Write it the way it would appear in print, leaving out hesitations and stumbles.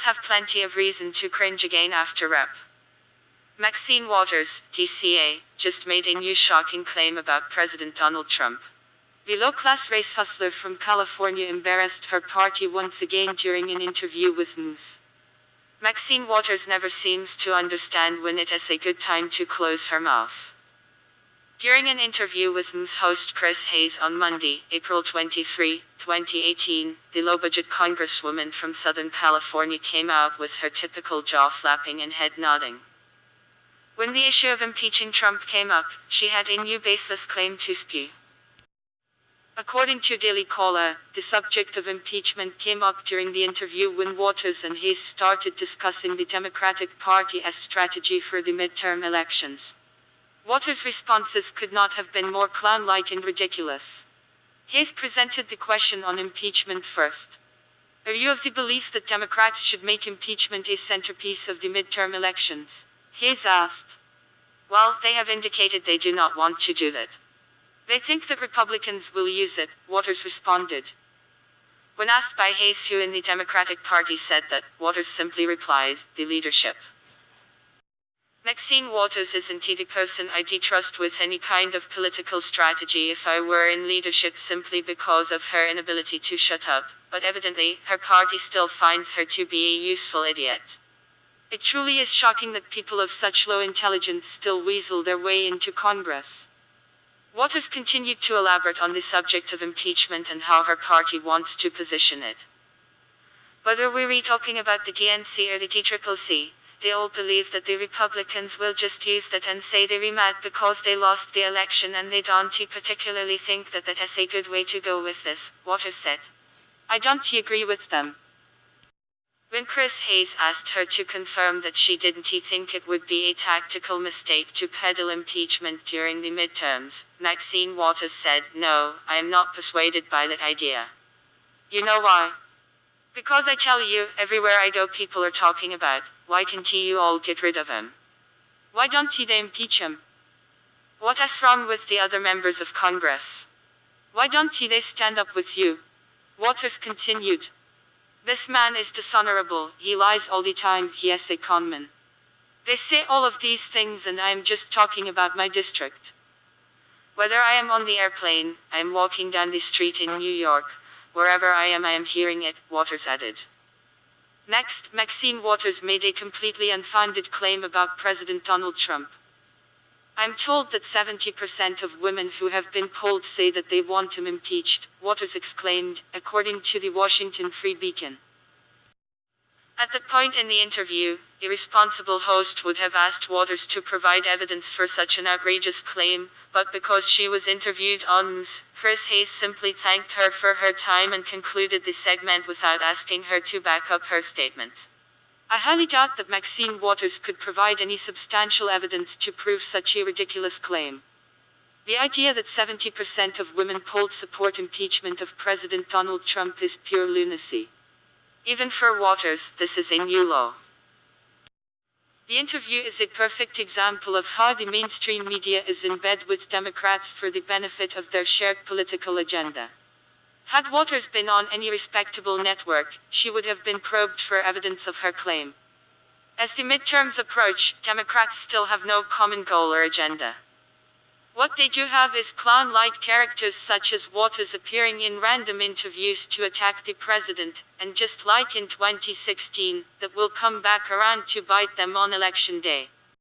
have plenty of reason to cringe again after Rep. Maxine Waters, DCA, just made a new shocking claim about President Donald Trump. The low-class race hustler from California embarrassed her party once again during an interview with News. Maxine Waters never seems to understand when it is a good time to close her mouth. During an interview with News host Chris Hayes on Monday, April 23, 2018, the low-budget congresswoman from Southern California came out with her typical jaw-flapping and head-nodding. When the issue of impeaching Trump came up, she had a new baseless claim to spew. According to Daily Caller, the subject of impeachment came up during the interview when Waters and Hayes started discussing the Democratic Party's strategy for the midterm elections. Waters' responses could not have been more clown-like and ridiculous. Hayes presented the question on impeachment first. Are you of the belief that Democrats should make impeachment a centerpiece of the midterm elections? Hayes asked. Well, they have indicated they do not want to do that. They think that Republicans will use it, Waters responded. When asked by Hayes who in the Democratic Party said that, Waters simply replied, the leadership. Maxine Waters isn't the person I'd trust with any kind of political strategy if I were in leadership simply because of her inability to shut up, but evidently, her party still finds her to be a useful idiot. It truly is shocking that people of such low intelligence still weasel their way into Congress. Waters continued to elaborate on the subject of impeachment and how her party wants to position it. Whether we're talking about the DNC or the TCCC, they all believe that the Republicans will just use that and say they're mad because they lost the election and they don't particularly think that that is a good way to go with this, Waters said. I don't agree with them. When Chris Hayes asked her to confirm that she didn't think it would be a tactical mistake to peddle impeachment during the midterms, Maxine Waters said, no, I am not persuaded by that idea. You know why? Because I tell you, everywhere I go people are talking about, why can't you all get rid of him? Why don't they impeach him? What is wrong with the other members of Congress? Why don't they stand up with you? Waters continued. This man is dishonorable, he lies all the time, he is a conman. They say all of these things and I am just talking about my district. Whether I am on the airplane, I am walking down the street in New York, wherever I am hearing it, Waters added. Next, Maxine Waters made a completely unfounded claim about President Donald Trump. I'm told that 70% of women who have been polled say that they want him impeached, Waters exclaimed, according to the Washington Free Beacon. At that point in the interview, a responsible host would have asked Waters to provide evidence for such an outrageous claim, but because she was interviewed on Ms., Chris Hayes simply thanked her for her time and concluded the segment without asking her to back up her statement. I highly doubt that Maxine Waters could provide any substantial evidence to prove such a ridiculous claim. The idea that 70% of women polled support impeachment of President Donald Trump is pure lunacy. Even for Waters, this is a new low. The interview is a perfect example of how the mainstream media is in bed with Democrats for the benefit of their shared political agenda. Had Waters been on any respectable network, she would have been probed for evidence of her claim. As the midterms approach, Democrats still have no common goal or agenda. What they do have is clown-like characters such as Waters appearing in random interviews to attack the president, and just like in 2016, that will come back around to bite them on election day.